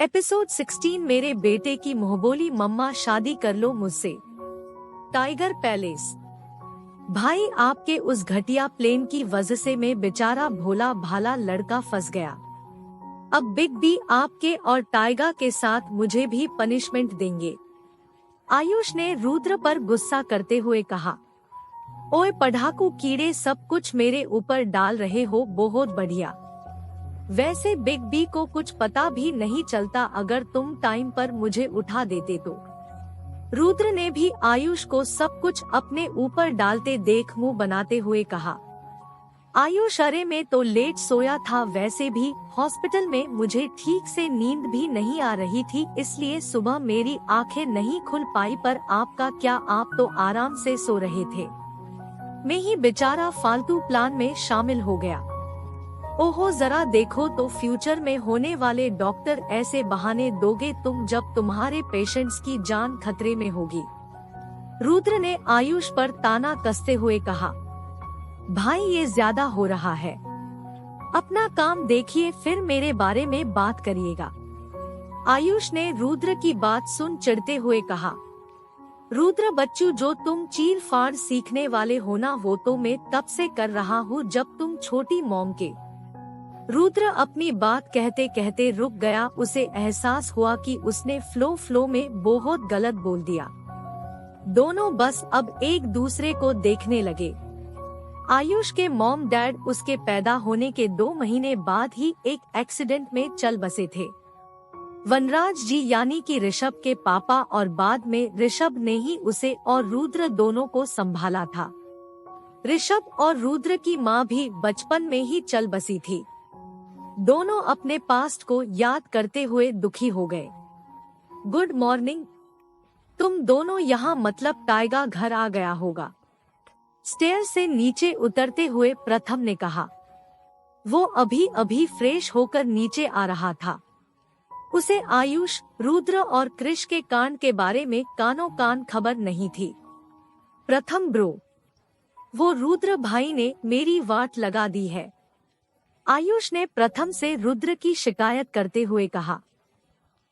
Episode 16। मेरे बेटे की मुंहबोली मम्मा शादी कर लो मुझसे। Tiger palace. भाई आपके उस घटिया प्लेन की वजह से मैं बेचारा भोला भाला लड़का फंस गया। अब बिग बी आपके और टाइगर के साथ मुझे भी पनिशमेंट देंगे। आयुष ने रुद्र पर गुस्सा करते हुए कहा। ओए पढ़ाकू कीड़े, सब कुछ मेरे ऊपर डाल रहे हो, बहुत बढ़िया। वैसे बिग बी को कुछ पता भी नहीं चलता अगर तुम टाइम पर मुझे उठा देते तो। रुद्र ने भी आयुष को सब कुछ अपने ऊपर डालते देख मुंह बनाते हुए कहा। आयुष, अरे मैं तो लेट सोया था, वैसे भी हॉस्पिटल में मुझे ठीक से नींद भी नहीं आ रही थी, इसलिए सुबह मेरी आंखें नहीं खुल पाई। पर आपका क्या, आप तो आराम से सो रहे थे। मैं ही बेचारा फालतू प्लान में शामिल हो गया। ओहो, जरा देखो तो फ्यूचर में होने वाले डॉक्टर, ऐसे बहाने दोगे तुम जब तुम्हारे पेशेंट्स की जान खतरे में होगी। रुद्र ने आयुष पर ताना कसते हुए कहा। भाई ये ज्यादा हो रहा है, अपना काम देखिए, फिर मेरे बारे में बात करिएगा। आयुष ने रुद्र की बात सुन चिढ़ते हुए कहा। रुद्र बच्चू, जो तुम चीर फाड़ सीखने वाले हो ना, वो तो मैं तब से कर रहा हूँ जब तुम छोटी मॉम के। रुद्र अपनी बात कहते कहते रुक गया। उसे एहसास हुआ कि उसने फ्लो में बहुत गलत बोल दिया। दोनों बस अब एक दूसरे को देखने लगे। आयुष के मॉम डैड उसके पैदा होने के 2 महीने बाद ही एक एक्सीडेंट में चल बसे थे। वनराज जी यानी कि ऋषभ के पापा, और बाद में ऋषभ ने ही उसे और रुद्र दोनों को संभाला था। ऋषभ और रुद्र की माँ भी बचपन में ही चल बसी थी। दोनों अपने पास्ट को याद करते हुए दुखी हो गए। Good morning. तुम दोनों यहाँ, मतलब टाइगर घर आ गया होगा। स्टेयर से नीचे उतरते हुए प्रथम ने कहा। वो अभी अभी फ्रेश होकर नीचे आ रहा था। उसे आयुष, रुद्र और कृष के कांड के बारे में कानों कान खबर नहीं थी। प्रथम ब्रो, वो रुद्र भाई ने मेरी वाट लगा दी है। आयुष ने प्रथम से रुद्र की शिकायत करते हुए कहा।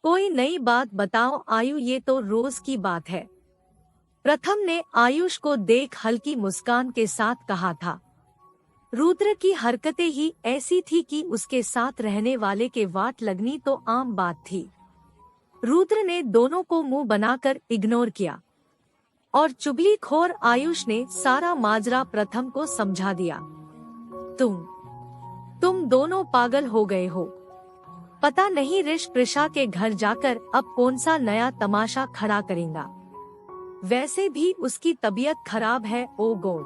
कोई नई बात बताओ आयु, ये तो रोज की बात है। प्रथम ने आयुष को देख हल्की मुस्कान के साथ कहा था। रुद्र की हरकतें ही ऐसी थी कि उसके साथ रहने वाले के वाट लगनी तो आम बात थी। रुद्र ने दोनों को मुंह बनाकर इग्नोर किया और चुगलीखोर आयुष ने सारा माजरा प्रथम को समझा दिया। तुम दोनों पागल हो गए हो। पता नहीं ऋष प्रिशा के घर जाकर अब कौन सा नया तमाशा खड़ा करेगा। वैसे भी उसकी तबीयत खराब है। ओ गॉड।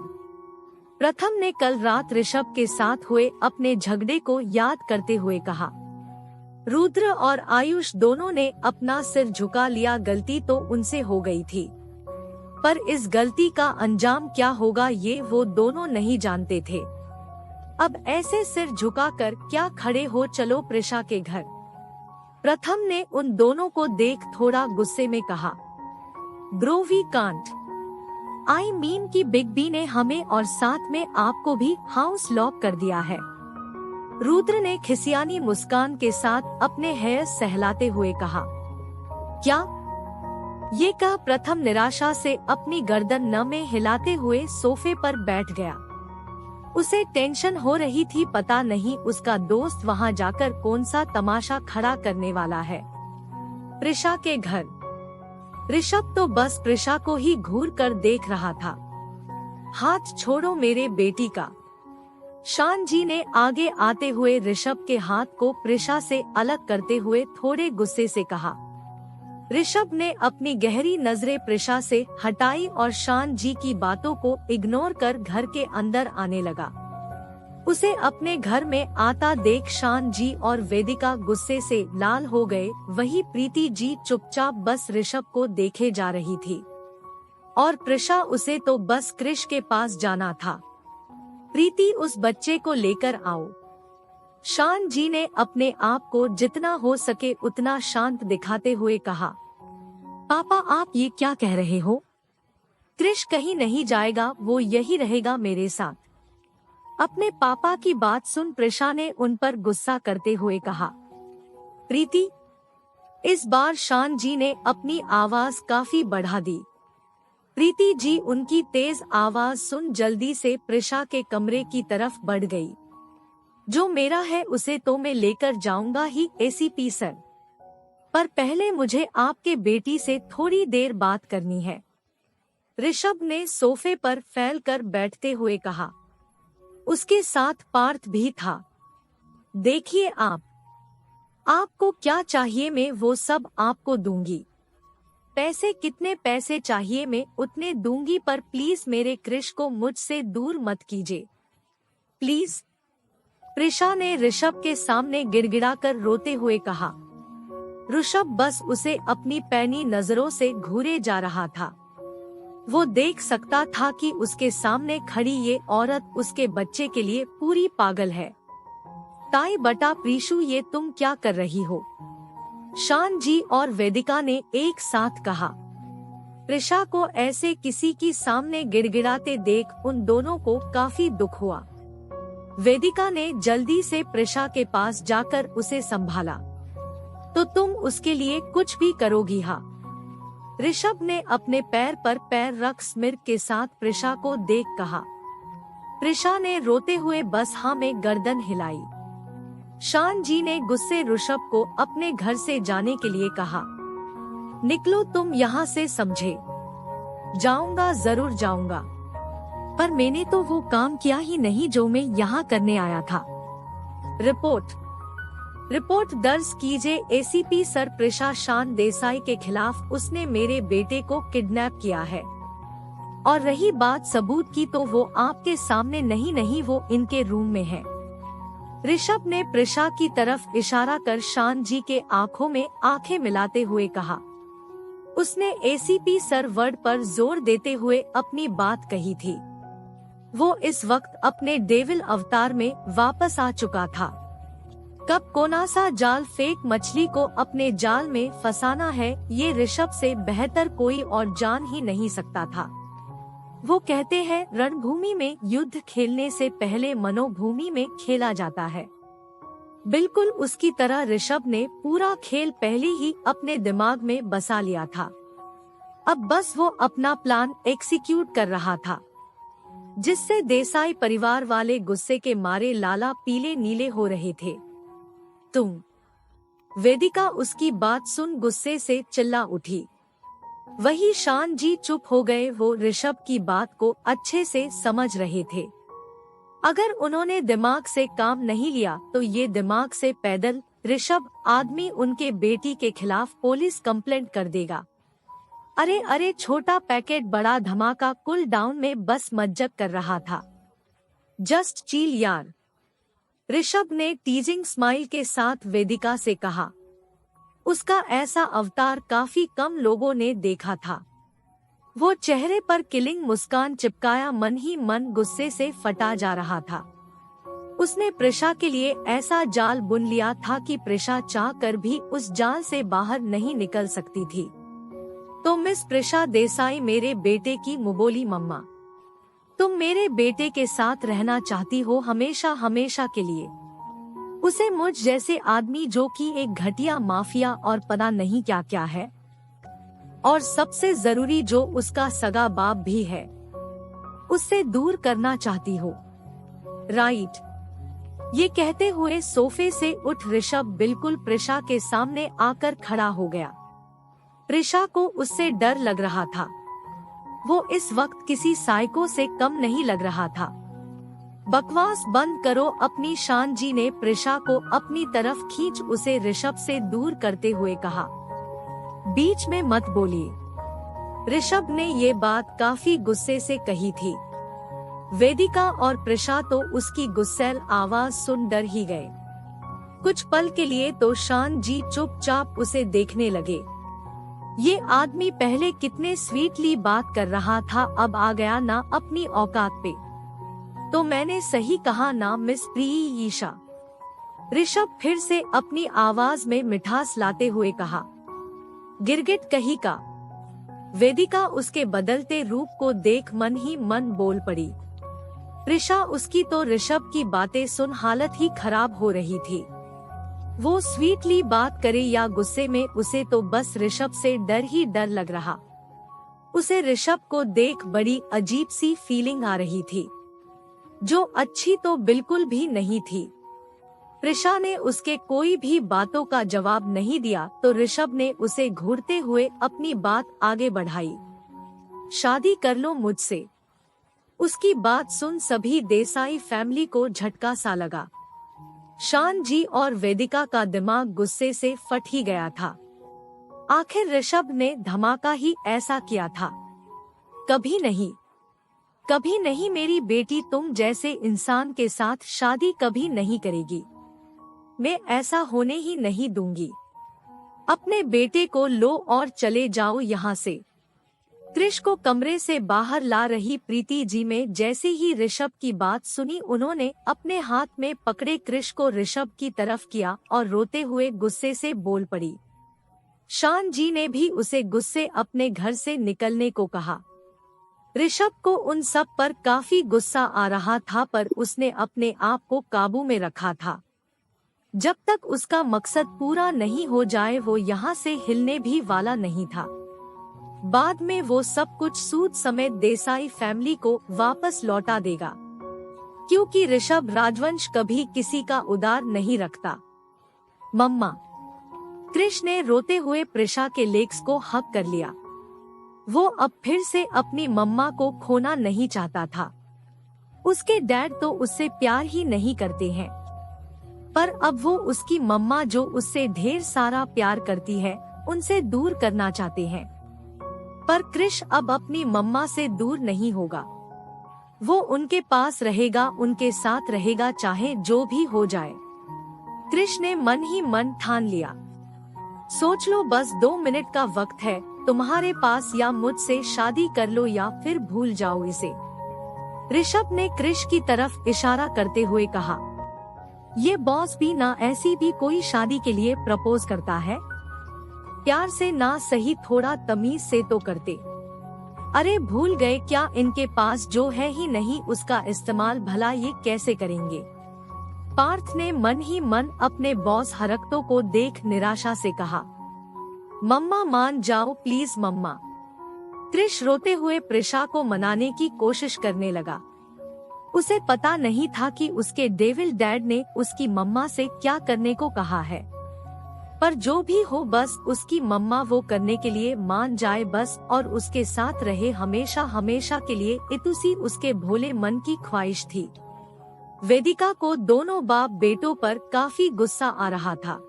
प्रथम ने कल रात ऋषभ के साथ हुए अपने झगड़े को याद करते हुए कहा। रुद्र और आयुष दोनों ने अपना सिर झुका लिया। गलती तो उनसे हो गई थी, पर इस गलती का अंजाम क्या होगा ये वो दोनों नहीं जानते थे। अब ऐसे सिर झुकाकर क्या खड़े हो, चलो प्रिशा के घर। प्रथम ने उन दोनों को देख थोड़ा गुस्से में कहा। Bro we can't, I mean कि बिग बी ने हमें और साथ में आपको भी हाउस लॉक कर दिया है। रुद्र ने खिसियानी मुस्कान के साथ अपने हेयर सहलाते हुए कहा। क्या? ये कह प्रथम निराशा से अपनी गर्दन न में हिलाते हुए सोफे पर बैठ गया। उसे टेंशन हो रही थी, पता नहीं उसका दोस्त वहां जाकर कौन सा तमाशा खड़ा करने वाला है। प्रिशा के घर। ऋषभ तो बस प्रिशा को ही घूर कर देख रहा था। हाथ छोड़ो मेरे बेटी का। शान जी ने आगे आते हुए ऋषभ के हाथ को प्रिशा से अलग करते हुए थोड़े गुस्से से कहा। ऋषभ ने अपनी गहरी नजरें प्रिशा से हटाई और शान जी की बातों को इग्नोर कर घर के अंदर आने लगा। उसे अपने घर में आता देख शान जी और वेदिका गुस्से से लाल हो गए। वही प्रीति जी चुपचाप बस ऋषभ को देखे जा रही थी और प्रिशा, उसे तो बस कृष के पास जाना था। प्रीति, उस बच्चे को लेकर आओ। शान जी ने अपने आप को जितना हो सके उतना शांत दिखाते हुए कहा। पापा, आप ये क्या कह रहे हो? कृष कहीं नहीं जाएगा, वो यही रहेगा मेरे साथ। अपने पापा की बात सुन प्रिशा ने उन पर गुस्सा करते हुए कहा। प्रीति, इस बार शान जी ने अपनी आवाज काफी बढ़ा दी। प्रीति जी उनकी तेज आवाज सुन जल्दी से प्रिशा के कमरे की तरफ बढ़ गई। जो मेरा है उसे तो मैं लेकर जाऊंगा ही एसीपी सर, पर पहले मुझे आपके बेटी से थोड़ी देर बात करनी है। ऋषभ ने सोफे पर फैलकर बैठते हुए कहा। उसके साथ पार्थ भी था। देखिए आपको क्या चाहिए मैं वो सब आपको दूंगी। पैसे कितने पैसे चाहिए मैं उतने दूंगी, पर प्लीज मेरे क्रिश को मुझसे दूर मत कीजिए प्लीज। प्रिशा ने ऋषभ के सामने गिड़गिड़ाकर रोते हुए कहा। ऋषभ बस उसे अपनी पैनी नजरों से घूरे जा रहा था। वो देख सकता था कि उसके सामने खड़ी ये औरत उसके बच्चे के लिए पूरी पागल है। ताई बटा प्रीशु ये तुम क्या कर रही हो? शान जी और वेदिका ने एक साथ कहा। प्रिशा को ऐसे किसी की सामने गिड़गिड़ाते देख उन दोनों को काफी दुख हुआ। वेदिका ने जल्दी से प्रिशा के पास जाकर उसे संभाला। तो तुम उसके लिए कुछ भी करोगी? हाँ। ऋषभ ने अपने पैर पर पैर रख स्मिर्क के साथ प्रिशा को देख कहा। प्रिशा ने रोते हुए बस हाँ में गर्दन हिलाई। शान जी ने गुस्से ऋषभ को अपने घर से जाने के लिए कहा। निकलो तुम यहाँ से, समझे? जाऊंगा, जरूर जाऊंगा, पर मैंने तो वो काम किया ही नहीं जो मैं यहाँ करने आया था। रिपोर्ट दर्ज कीजिए एसीपी सर। प्रिशा शान देसाई के खिलाफ उसने मेरे बेटे को किडनैप किया है, और रही बात सबूत की तो वो आपके सामने नहीं वो इनके रूम में है। ऋषभ ने प्रिशा की तरफ इशारा कर शान जी के आंखों में आंखें मिलाते हुए कहा। उसने एसीपी सर वर्ड पर जोर देते हुए अपनी बात कही थी। वो इस वक्त अपने डेविल अवतार में वापस आ चुका था। कब कोनासा जाल फेंक मछली को अपने जाल में फंसाना है ये ऋषभ से बेहतर कोई और जान ही नहीं सकता था। वो कहते हैं रणभूमि में युद्ध खेलने से पहले मनोभूमि में खेला जाता है। बिल्कुल उसकी तरह ऋषभ ने पूरा खेल पहले ही अपने दिमाग में बसा लिया था। अब बस वो अपना प्लान एग्जीक्यूट कर रहा था, जिससे देसाई परिवार वाले गुस्से के मारे लाला पीले नीले हो रहे थे। तुम। वेदिका उसकी बात सुन गुस्से से चिल्ला उठी। वही शान जी चुप हो गए। वो ऋषभ की बात को अच्छे से समझ रहे थे। अगर उन्होंने दिमाग से काम नहीं लिया तो ये दिमाग से पैदल ऋषभ आदमी उनके बेटी के खिलाफ पुलिस कंप्लेंट कर देगा। अरे छोटा पैकेट बड़ा धमाका कूल डाउन में बस मज्जत कर रहा था। जस्ट चिल यार, ऋषभ ने टीजिंग स्माइल के साथ वेदिका से कहा। उसका ऐसा अवतार काफी कम लोगों ने देखा था। वो चेहरे पर किलिंग मुस्कान चिपकाया मन ही मन गुस्से से फटा जा रहा था। उसने प्रिशा के लिए ऐसा जाल बुन लिया था कि प्रिशा चाह कर भी उस जाल से बाहर नहीं निकल सकती थी। तो मिस प्रिशा देसाई, मेरे बेटे की मुबोली मम्मा, तुम मेरे बेटे के साथ रहना चाहती हो हमेशा हमेशा के लिए। उसे मुझ जैसे आदमी जो कि एक घटिया माफिया और पता नहीं क्या क्या है, और सबसे जरूरी जो उसका सगा बाप भी है, उससे दूर करना चाहती हो, राइट? ये कहते हुए सोफे से उठ ऋषभ बिल्कुल प्रिशा के सामने आकर खड़ा हो गया। प्रिशा को उससे डर लग रहा था। वो इस वक्त किसी साइको से कम नहीं लग रहा था। बकवास बंद करो अपनी, शान जी ने प्रिशा को अपनी तरफ खींच उसे ऋषभ से दूर करते हुए कहा। बीच में मत बोलिए। ऋषभ ने ये बात काफी गुस्से से कही थी। वेदिका और प्रिशा तो उसकी गुस्सैल आवाज सुन डर ही गए। कुछ पल के लिए तो शान जी चुपचाप उसे देखने लगे। ये आदमी पहले कितने स्वीटली बात कर रहा था, अब आ गया ना अपनी औकात पे। तो मैंने सही कहा ना मिस प्रीयिशा? ऋषभ फिर से अपनी आवाज में मिठास लाते हुए कहा। गिरगिट कहीं का। वेदिका उसके बदलते रूप को देख मन ही मन बोल पड़ी। प्रिशा उसकी तो ऋषभ की बातें सुन हालत ही खराब हो रही थी। वो स्वीटली बात करे या गुस्से में, उसे तो बस ऋषभ से डर ही डर लग रहा। उसे ऋषभ को देख बड़ी अजीब सी फीलिंग आ रही थी, जो अच्छी तो बिल्कुल भी नहीं थी। प्रिशा ने उसके कोई भी बातों का जवाब नहीं दिया तो ऋषभ ने उसे घूरते हुए अपनी बात आगे बढ़ाई। शादी कर लो मुझसे। उसकी बात सुन सभी देसाई फैमिली को झटका सा लगा। शान जी और वेदिका का दिमाग गुस्से से फट ही गया था। आखिर ऋषभ ने धमाका ही ऐसा किया था। कभी नहीं, कभी नहीं, मेरी बेटी तुम जैसे इंसान के साथ शादी कभी नहीं करेगी। मैं ऐसा होने ही नहीं दूंगी। अपने बेटे को लो और चले जाओ यहाँ से। कृष को कमरे से बाहर ला रही प्रीति जी में जैसे ही ऋषभ की बात सुनी, उन्होंने अपने हाथ में पकड़े कृष को ऋषभ की तरफ किया और रोते हुए गुस्से से बोल पड़ी। शान जी ने भी उसे गुस्से अपने घर से निकलने को कहा। ऋषभ को उन सब पर काफी गुस्सा आ रहा था, पर उसने अपने आप को काबू में रखा था। जब तक उसका मकसद पूरा नहीं हो जाए वो यहाँ से हिलने भी वाला नहीं था। बाद में वो सब कुछ सूद समेत देसाई फैमिली को वापस लौटा देगा, क्योंकि ऋषभ राजवंश कभी किसी का उदार नहीं रखता। मम्मा, कृष ने रोते हुए प्रिशा के लेग्स को हग कर लिया। वो अब फिर से अपनी मम्मा को खोना नहीं चाहता था। उसके डैड तो उससे प्यार ही नहीं करते हैं, पर अब वो उसकी मम्मा जो उससे ढेर सारा प्यार करती है, उनसे दूर करना चाहते हैं। पर कृष अब अपनी मम्मा से दूर नहीं होगा। वो उनके पास रहेगा, उनके साथ रहेगा, चाहे जो भी हो जाए। कृष ने मन ही मन ठान लिया। सोच लो, बस 2 मिनट का वक्त है तुम्हारे पास, या मुझसे शादी कर लो या फिर भूल जाओ इसे। ऋषभ ने कृष की तरफ इशारा करते हुए कहा। ये बॉस भी ना ऐसी भी कोई शादी के लिए प्रपोज करता है। प्यार से ना सही, थोड़ा तमीज से तो करते। अरे भूल गए क्या, इनके पास जो है ही नहीं उसका इस्तेमाल भला ये कैसे करेंगे। पार्थ ने मन ही मन अपने बॉस हरकतों को देख निराशा से कहा। मम्मा मान जाओ प्लीज मम्मा। कृष रोते हुए प्रिशा को मनाने की कोशिश करने लगा। उसे पता नहीं था कि उसके डेविल डैड ने उसकी मम्मा से क्या करने को कहा है, पर जो भी हो बस उसकी मम्मा वो करने के लिए मान जाए बस, और उसके साथ रहे हमेशा हमेशा के लिए, इतुसी उसके भोले मन की ख्वाहिश थी। वेदिका को दोनों बाप बेटों पर काफी गुस्सा आ रहा था।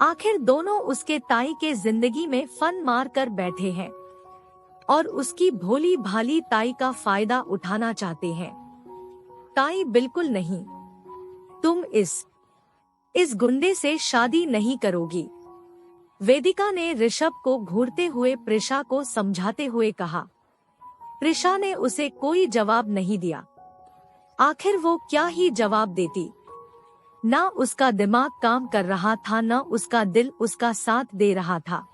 आखिर दोनों उसके ताई के जिंदगी में फन मार कर बैठे हैं और उसकी भोली भाली ताई का फायदा उठाना चाहते हैं। ताई बिल्कुल नहीं, तुम इस गुंडे से शादी नहीं करोगी। वेदिका ने ऋषभ को घूरते हुए प्रिशा को समझाते हुए कहा। प्रिशा ने उसे कोई जवाब नहीं दिया। आखिर वो क्या ही जवाब देती। ना उसका दिमाग काम कर रहा था, ना उसका दिल उसका साथ दे रहा था।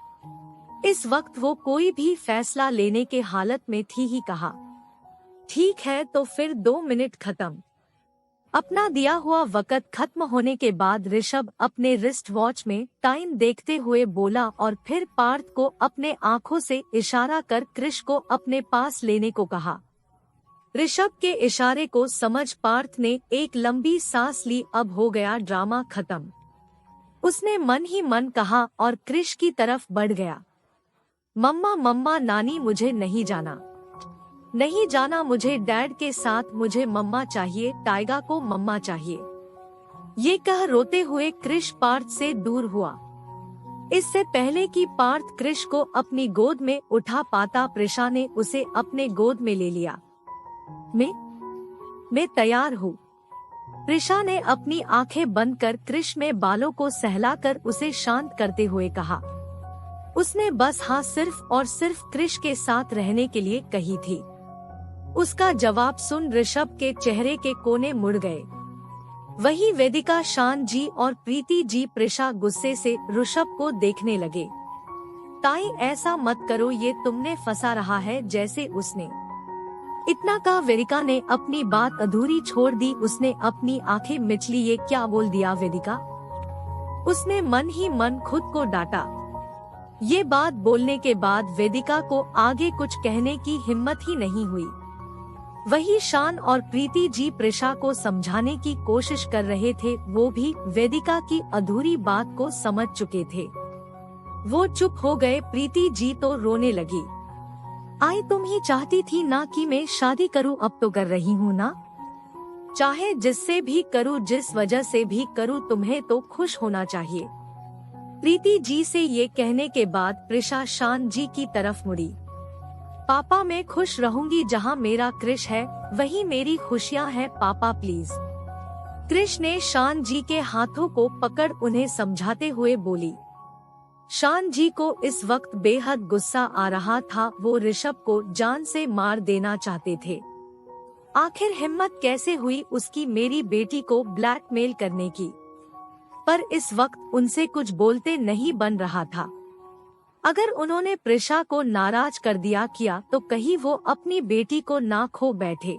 इस वक्त वो कोई भी फैसला लेने के हालत में थी ही कहा। ठीक है तो फिर 2 मिनट खत्म। अपना दिया हुआ वक्त खत्म होने के बाद ऋषभ अपने रिस्ट वॉच में टाइम देखते हुए बोला और फिर पार्थ को अपने आंखों से इशारा कर कृष को अपने पास लेने को कहा। ऋषभ के इशारे को समझ पार्थ ने एक लंबी सांस ली। अब हो गया ड्रामा खत्म, उसने मन ही मन कहा और कृष की तरफ बढ़ गया। मम्मा मम्मा नानी मुझे नहीं जाना, नहीं जाना मुझे डैड के साथ, मुझे मम्मा चाहिए, टाइगा को मम्मा चाहिए। ये कह रोते हुए कृष पार्थ से दूर हुआ। इससे पहले कि पार्थ कृष को अपनी गोद में उठा पाता, प्रिशा ने उसे अपने गोद में ले लिया। मैं तैयार हूँ। प्रिशा ने अपनी आंखें बंद कर कृष में बालों को सहलाकर उसे शांत करते हुए कहा। उसने बस हाँ सिर्फ और सिर्फ कृष के साथ रहने के लिए कही थी। उसका जवाब सुन ऋषभ के चेहरे के कोने मुड़ गए। वही वेदिका, शान जी और प्रीति जी प्रिशा गुस्से से ऋषभ को देखने लगे। ताई ऐसा मत करो, ये तुमने फंसा रहा है जैसे उसने। इतना कहा वेदिका ने अपनी बात अधूरी छोड़ दी। उसने अपनी आंखें मिचली। ये क्या बोल दिया वेदिका? उसने मन ही मन खुद को डांटा। ये बात बोलने के बाद वेदिका को आगे कुछ कहने की हिम्मत ही नहीं हुई। वही शान और प्रीति जी प्रिशा को समझाने की कोशिश कर रहे थे, वो भी वेदिका की अधूरी बात को समझ चुके थे। वो चुप हो गए। प्रीति जी तो रोने लगी। आई तुम ही चाहती थी ना कि मैं शादी करूं, अब तो कर रही हूं ना। चाहे जिससे भी करूं, जिस वजह से भी करूं, तुम्हें तो खुश होना चाहिए। प्रीति जी से ये कहने के बाद प्रिशा शान जी की तरफ मुड़ी। पापा मैं खुश रहूंगी, जहां मेरा क्रिश है वही मेरी खुशियां हैं पापा प्लीज। क्रिश ने शान जी के हाथों को पकड़ उन्हें समझाते हुए बोली। शान जी को इस वक्त बेहद गुस्सा आ रहा था। वो ऋषभ को जान से मार देना चाहते थे। आखिर हिम्मत कैसे हुई उसकी मेरी बेटी को ब्लैकमेल करने की। पर इस वक्त उनसे कुछ बोलते नहीं बन रहा था। अगर उन्होंने प्रिशा को नाराज कर दिया किया तो कहीं वो अपनी बेटी को ना खो बैठे।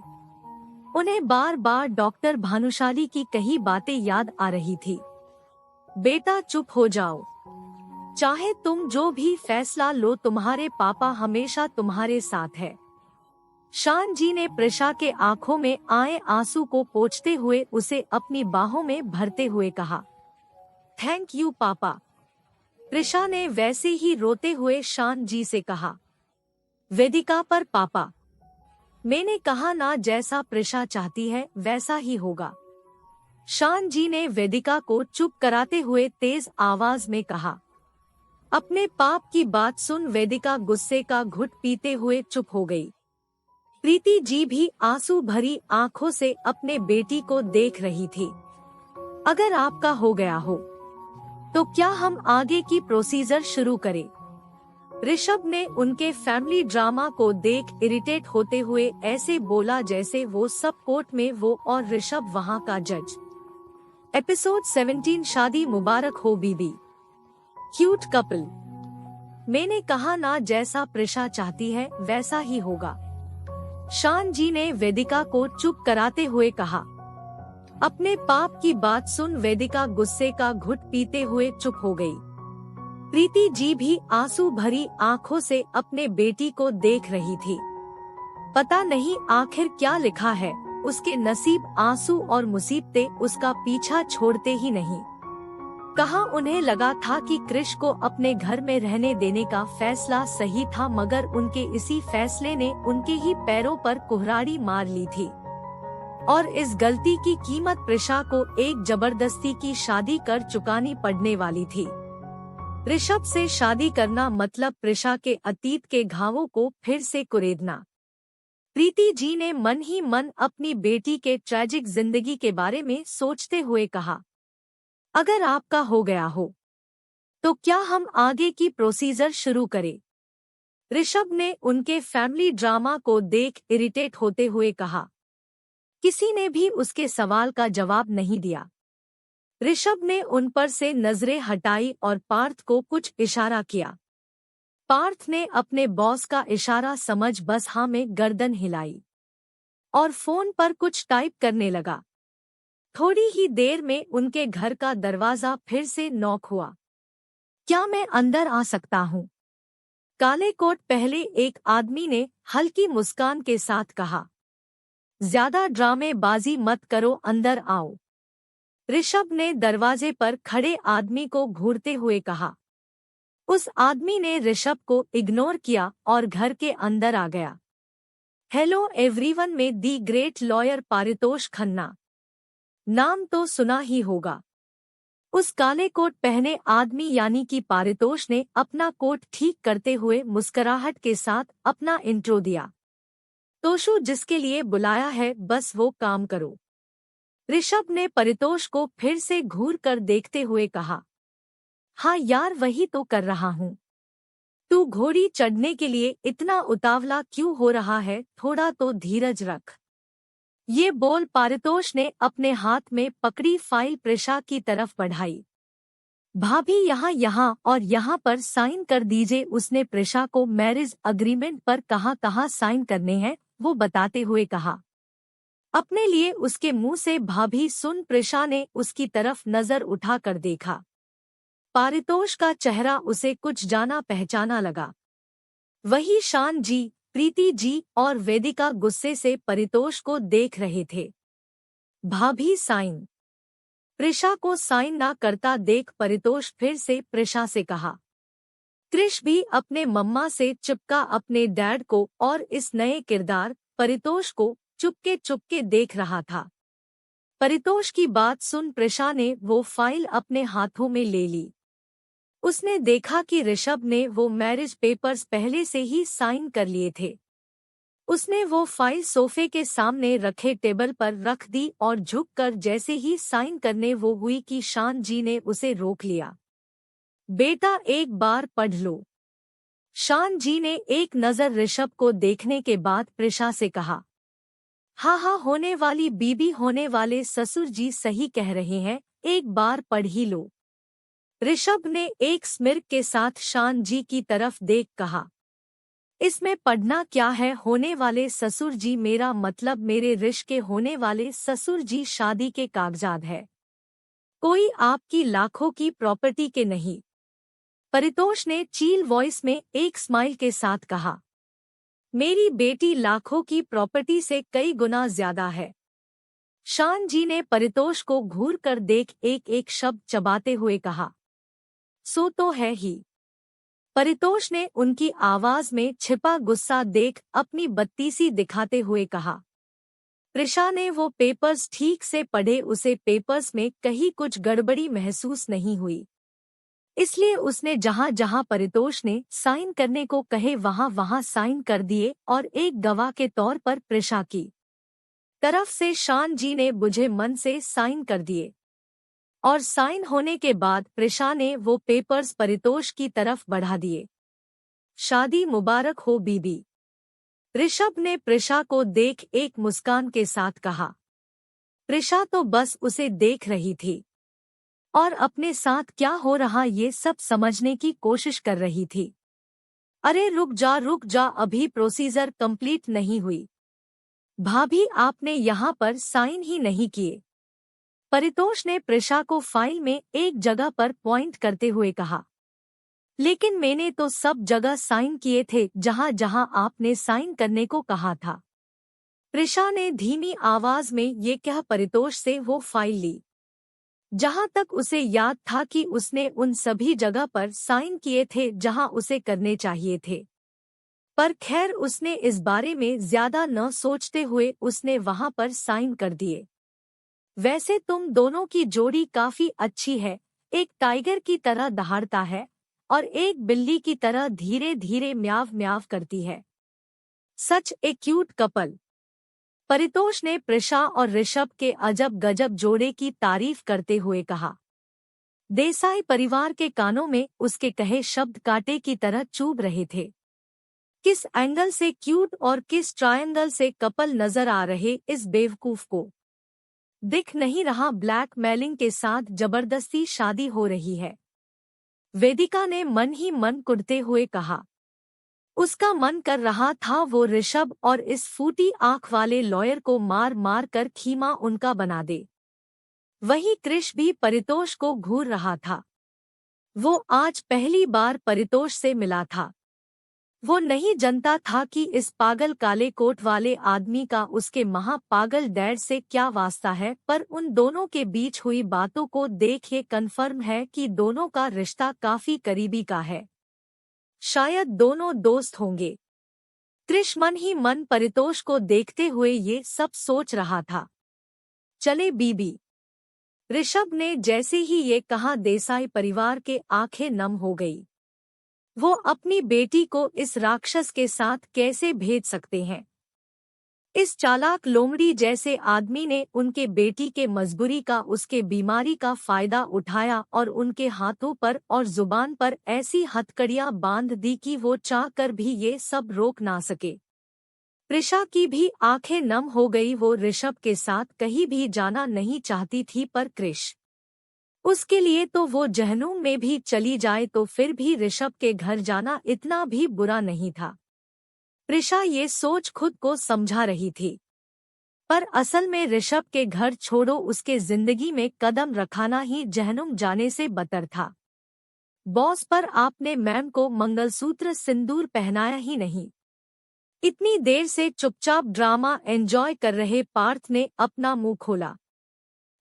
उन्हें बार बार डॉक्टर भानुशाली की कही बातें याद आ रही थी। बेटा चुप हो जाओ, चाहे तुम जो भी फैसला लो, तुम्हारे पापा हमेशा तुम्हारे साथ है। शान जी ने प्रिशा के आंखों में आए आंसू को पोंछते हुए उसे अपनी बाहों में भरते हुए कहा, थैंक यू पापा। प्रिशा ने वैसे ही रोते हुए शान जी से कहा, वेदिका पर पापा, मैंने कहा ना जैसा प्रिशा चाहती है वैसा ही होगा। शान जी ने वेदिका को चुप कराते हुए तेज आवाज में कहा। अपने पाप की बात सुन वेदिका गुस्से का घुट पीते हुए चुप हो गई। प्रीति जी भी आंसू भरी आंखों से अपने बेटी को देख रही थी। अगर आपका हो गया हो तो क्या हम आगे की प्रोसीजर शुरू करें? ऋषभ ने उनके फैमिली ड्रामा को देख इरिटेट होते हुए ऐसे बोला जैसे वो सब कोर्ट में वो और ऋषभ वहाँ का जज। एपिसोड 17 शादी मुबारक हो बीबी। Cute couple. मैंने कहा ना जैसा प्रिशा चाहती है वैसा ही होगा। शान जी ने वेदिका को चुप कराते हुए कहा। अपने पाप की बात सुन वेदिका गुस्से का घुट पीते हुए चुप हो गई। प्रीति जी भी आंसू भरी आंखों से अपने बेटी को देख रही थी। पता नहीं आखिर क्या लिखा है, उसके नसीब आंसू और मुसीबतें उसका पीछा छोड़ते ही नहीं। कहाँ उन्हें लगा था कि क्रिश को अपने घर में रहने देने का फैसला सही था, मगर उनके इसी फैसले ने उनके ही पैरों पर कुल्हाड़ी मार ली थी। और इस गलती की कीमत प्रिशा को एक जबरदस्ती की शादी कर चुकानी पड़ने वाली थी। ऋषभ से शादी करना मतलब प्रिशा के अतीत के घावों को फिर से कुरेदना। प्रीति जी ने मन ही मन अपनी बेटी के ट्रैजिक जिंदगी के बारे में सोचते हुए कहा, अगर आपका हो गया हो तो क्या हम आगे की प्रोसीजर शुरू करें? ऋषभ ने उनके फैमिली ड्रामा को देख इरिटेट होते हुए कहा। किसी ने भी उसके सवाल का जवाब नहीं दिया। ऋषभ ने उन पर से नजरें हटाई और पार्थ को कुछ इशारा किया। पार्थ ने अपने बॉस का इशारा समझ बस हाँ में गर्दन हिलाई और फोन पर कुछ टाइप करने लगा। थोड़ी ही देर में उनके घर का दरवाजा फिर से नॉक हुआ। क्या मैं अंदर आ सकता हूँ? काले कोट पहले एक आदमी ने हल्की मुस्कान के साथ कहा। ज्यादा ड्रामेबाजी मत करो, अंदर आओ। ऋषभ ने दरवाजे पर खड़े आदमी को घूरते हुए कहा। उस आदमी ने ऋषभ को इग्नोर किया और घर के अंदर आ गया। हेलो एवरीवन, में the great lawyer Paritosh Khanna. नाम तो सुना ही होगा। उस काले कोट पहने आदमी यानी कि पारितोष ने अपना कोट ठीक करते हुए मुस्कुराहट के साथ अपना इंट्रो दिया। तोशु जिसके लिए बुलाया है बस वो काम करो। ऋषभ ने परितोष को फिर से घूर कर देखते हुए कहा। हाँ यार, वही तो कर रहा हूँ। तू घोड़ी चढ़ने के लिए इतना उतावला क्यों हो रहा है? थोड़ा तो धीरज रख। ये बोल पारितोष ने अपने हाथ में पकड़ी फाइल प्रिशा की तरफ बढ़ाई। भाभी यहाँ और यहाँ पर साइन कर दीजिए। उसने प्रिशा को मैरिज अग्रीमेंट पर कहाँ साइन करने हैं वो बताते हुए कहा। अपने लिए उसके मुंह से भाभी सुन प्रिशा ने उसकी तरफ नजर उठाकर देखा। पारितोष का चेहरा उसे कुछ जाना पहचाना लगा। वही शान जी, प्रीति जी और वेदिका गुस्से से परितोष को देख रहे थे। भाभी साइन। प्रिशा को साइन ना करता देख परितोष फिर से प्रिशा से कहा। कृष भी अपने मम्मा से चिपका अपने डैड को और इस नए किरदार परितोष को चुपके चुपके देख रहा था। परितोष की बात सुन प्रिशा ने वो फाइल अपने हाथों में ले ली। उसने देखा कि ऋषभ ने वो मैरिज पेपर्स पहले से ही साइन कर लिए थे। उसने वो फाइल सोफे के सामने रखे टेबल पर रख दी और झुककर जैसे ही साइन करने वो हुई कि शान जी ने उसे रोक लिया। बेटा एक बार पढ़ लो। शान जी ने एक नज़र ऋषभ को देखने के बाद प्रिशा से कहा। हाँ, होने वाली बीबी होने वाले ससुर जी सही कह रहे हैं, एक बार पढ़ ही लो। ऋषभ ने एक स्मिर्क के साथ शान जी की तरफ देख कहा। इसमें पढ़ना क्या है, होने वाले ससुर जी मेरा मतलब मेरे ऋष के होने वाले ससुर जी शादी के कागजात है, कोई आपकी लाखों की प्रॉपर्टी के नहीं। परितोष ने चील वॉइस में एक स्माइल के साथ कहा। मेरी बेटी लाखों की प्रॉपर्टी से कई गुना ज्यादा है। शान जी ने परितोष को घूर कर देख एक एक शब्द चबाते हुए कहा। सो तो है ही। परितोष ने उनकी आवाज में छिपा गुस्सा देख अपनी बत्तीसी दिखाते हुए कहा। प्रिशा ने वो पेपर्स ठीक से पढ़े, उसे पेपर्स में कहीं कुछ गड़बड़ी महसूस नहीं हुई। इसलिए उसने जहां जहां परितोष ने साइन करने को कहे वहां वहां साइन कर दिए और एक गवाह के तौर पर प्रिशा की तरफ से शान जी ने बुझे मन से साइन कर दिए। और साइन होने के बाद प्रिशा ने वो पेपर्स परितोष की तरफ बढ़ा दिए। शादी मुबारक हो बीबी। ऋषभ ने प्रिशा को देख एक मुस्कान के साथ कहा। प्रिशा तो बस उसे देख रही थी और अपने साथ क्या हो रहा ये सब समझने की कोशिश कर रही थी। अरे रुक जा, अभी प्रोसीजर कंप्लीट नहीं हुई। भाभी आपने यहाँ पर साइन ही नहीं किए। परितोष ने प्रिशा को फाइल में एक जगह पर पॉइंट करते हुए कहा। लेकिन मैंने तो सब जगह साइन किए थे जहां जहां आपने साइन करने को कहा था। प्रिशा ने धीमी आवाज में ये कह परितोष से वो फाइल ली। जहां तक उसे याद था कि उसने उन सभी जगह पर साइन किए थे जहां उसे करने चाहिए थे। पर खैर उसने इस बारे में ज्यादा न सोचते हुए उसने वहां पर साइन कर दिए। वैसे तुम दोनों की जोड़ी काफी अच्छी है, एक टाइगर की तरह दहाड़ता है और एक बिल्ली की तरह धीरे धीरे म्याव म्याव करती है। सच ए क्यूट कपल। परितोष ने प्रिशा और ऋषभ के अजब गजब जोड़े की तारीफ करते हुए कहा। देसाई परिवार के कानों में उसके कहे शब्द कांटे की तरह चुभ रहे थे। किस एंगल से क्यूट और किस ट्रायंगल से कपल नजर आ रहे इस बेवकूफ को दिख नहीं रहा ब्लैकमेलिंग के साथ जबरदस्ती शादी हो रही है। वेदिका ने मन ही मन कुढ़ते हुए कहा। उसका मन कर रहा था वो ऋषभ और इस फूटी आंख वाले लॉयर को मार मार कर खीमा उनका बना दे। वही कृष भी परितोष को घूर रहा था। वो आज पहली बार परितोष से मिला था। वो नहीं जानता था कि इस पागल काले कोट वाले आदमी का उसके महापागल डैड से क्या वास्ता है, पर उन दोनों के बीच हुई बातों को देख ये कन्फर्म है कि दोनों का रिश्ता काफी करीबी का है। शायद दोनों दोस्त होंगे। कृष मन ही मन परितोष को देखते हुए ये सब सोच रहा था। चले बीबी। ऋषभ ने जैसे ही ये कहा देसाई परिवार के आंखें नम हो गई। वो अपनी बेटी को इस राक्षस के साथ कैसे भेज सकते हैं। इस चालाक लोमड़ी जैसे आदमी ने उनके बेटी के मजबूरी का, उसके बीमारी का फायदा उठाया और उनके हाथों पर और जुबान पर ऐसी हथकड़ियां बांध दी कि वो चाह कर भी ये सब रोक ना सके। प्रिशा की भी आंखें नम हो गई। वो ऋषभ के साथ कहीं भी जाना नहीं चाहती थी, पर कृष उसके लिए तो वो जहन्नुम में भी चली जाए तो फिर भी ऋषभ के घर जाना इतना भी बुरा नहीं था। प्रिशा ये सोच खुद को समझा रही थी, पर असल में ऋषभ के घर छोड़ो उसके जिंदगी में कदम रखाना ही जहन्नुम जाने से बदतर था। बॉस, पर आपने मैम को मंगलसूत्र सिंदूर पहनाया ही नहीं। इतनी देर से चुपचाप ड्रामा एंजॉय कर रहे पार्थ ने अपना मुंह खोला।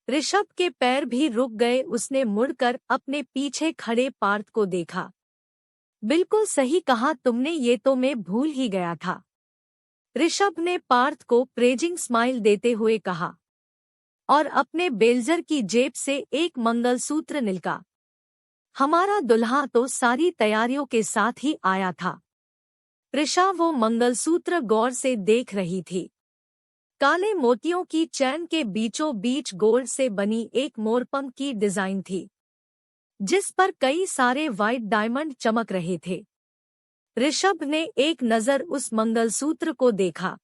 ऋषभ के पैर भी रुक गए। उसने मुड़कर अपने पीछे खड़े पार्थ को देखा। बिल्कुल सही कहा तुमने, ये तो मैं भूल ही गया था। ऋषभ ने पार्थ को प्रेजिंग स्माइल देते हुए कहा और अपने बेल्जर की जेब से एक मंगलसूत्र निकाला। हमारा दुल्हा तो सारी तैयारियों के साथ ही आया था। प्रिशा वो मंगलसूत्र गौर से देख रही थी। काले मोतियों की चैन के बीचों बीच गोल्ड से बनी एक मोरपंख की डिजाइन थी, जिस पर कई सारे व्हाइट डायमंड चमक रहे थे। ऋषभ ने एक नज़र उस मंगलसूत्र को देखा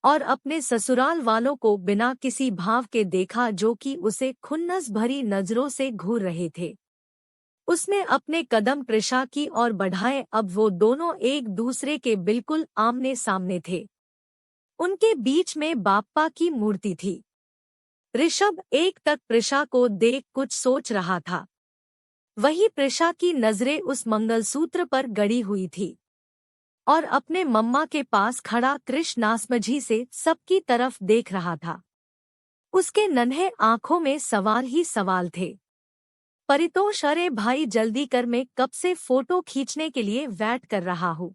और अपने ससुराल वालों को बिना किसी भाव के देखा, जो कि उसे खुन्नस भरी नजरों से घूर रहे थे। उसने अपने कदम प्रिशा की ओर बढ़ाए। अब वो दोनों एक दूसरे के बिल्कुल आमने सामने थे। उनके बीच में बाप्पा की मूर्ति थी। ऋषभ एक तक प्रिशा को देख कुछ सोच रहा था। वही प्रिशा की नजरें उस मंगलसूत्र पर गड़ी हुई थी और अपने मम्मा के पास खड़ा कृष्ण नासमझी से सबकी तरफ देख रहा था। उसके नन्हे आंखों में सवाल ही सवाल थे। परितोष, अरे भाई जल्दी कर, मैं कब से फोटो खींचने के लिए वेट कर रहा हूँ।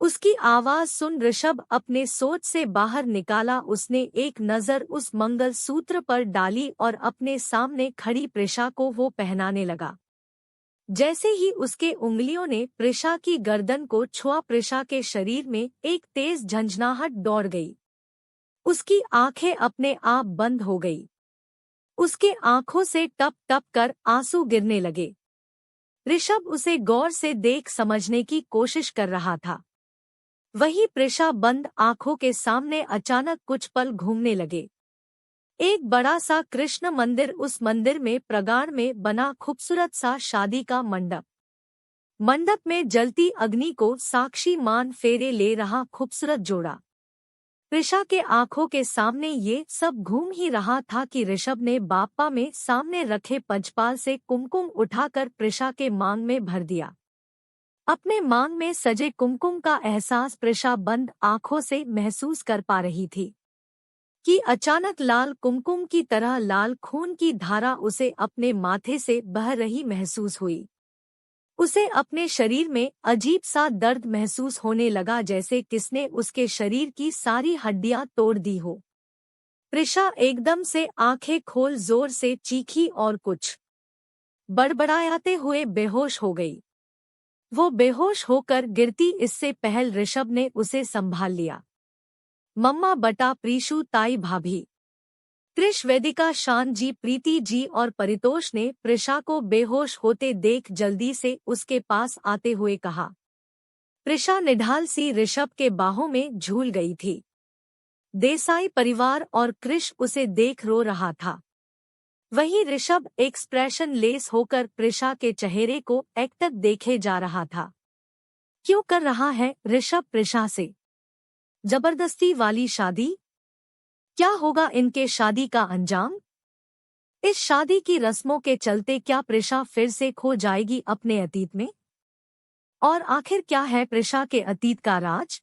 उसकी आवाज सुन ऋषभ अपने सोच से बाहर निकाला। उसने एक नज़र उस मंगलसूत्र पर डाली और अपने सामने खड़ी प्रिशा को वो पहनाने लगा। जैसे ही उसके उंगलियों ने प्रिशा की गर्दन को छुआ, प्रिशा के शरीर में एक तेज झंझनाहट दौड़ गई। उसकी आंखें अपने आप बंद हो गई। उसके आंखों से टप टप कर आंसू गिरने लगे। ऋषभ उसे गौर से देख समझने की कोशिश कर रहा था। वही प्रिशा बंद आंखों के सामने अचानक कुछ पल घूमने लगे। एक बड़ा सा कृष्ण मंदिर, उस मंदिर में प्रांगण में बना खूबसूरत सा शादी का मंडप। मंडप में जलती अग्नि को साक्षी मान फेरे ले रहा खूबसूरत जोड़ा। प्रिशा के आंखों के सामने ये सब घूम ही रहा था कि ऋषभ ने बाप्पा में सामने रखे पंचपाल से कुमकुम उठाकर प्रिशा के मांग में भर दिया। अपने मांग में सजे कुमकुम का एहसास प्रिशा बंद आंखों से महसूस कर पा रही थी कि अचानक लाल कुमकुम की तरह लाल खून की धारा उसे अपने माथे से बह रही महसूस हुई। उसे अपने शरीर में अजीब सा दर्द महसूस होने लगा, जैसे किसने उसके शरीर की सारी हड्डियां तोड़ दी हो। प्रिशा एकदम से आंखें खोल जोर से चीखी और कुछ बड़बड़ाते हुए बेहोश हो गई। वो बेहोश होकर गिरती इससे पहल ऋषभ ने उसे संभाल लिया। मम्मा बटा प्रीशु, ताई भाभी, कृष, वेदिका, शान जी, प्रीति जी और परितोष ने प्रिशा को बेहोश होते देख जल्दी से उसके पास आते हुए कहा। प्रिशा निढाल सी ऋषभ के बाहों में झूल गई थी। देसाई परिवार और कृष उसे देख रो रहा था। वही ऋषभ एक्सप्रेशन लेस होकर प्रिशा के चेहरे को एकटक देखे जा रहा था। क्यों कर रहा है ऋषभ प्रिशा से जबरदस्ती वाली शादी? क्या होगा इनके शादी का अंजाम? इस शादी की रस्मों के चलते क्या प्रिशा फिर से खो जाएगी अपने अतीत में? और आखिर क्या है प्रिशा के अतीत का राज?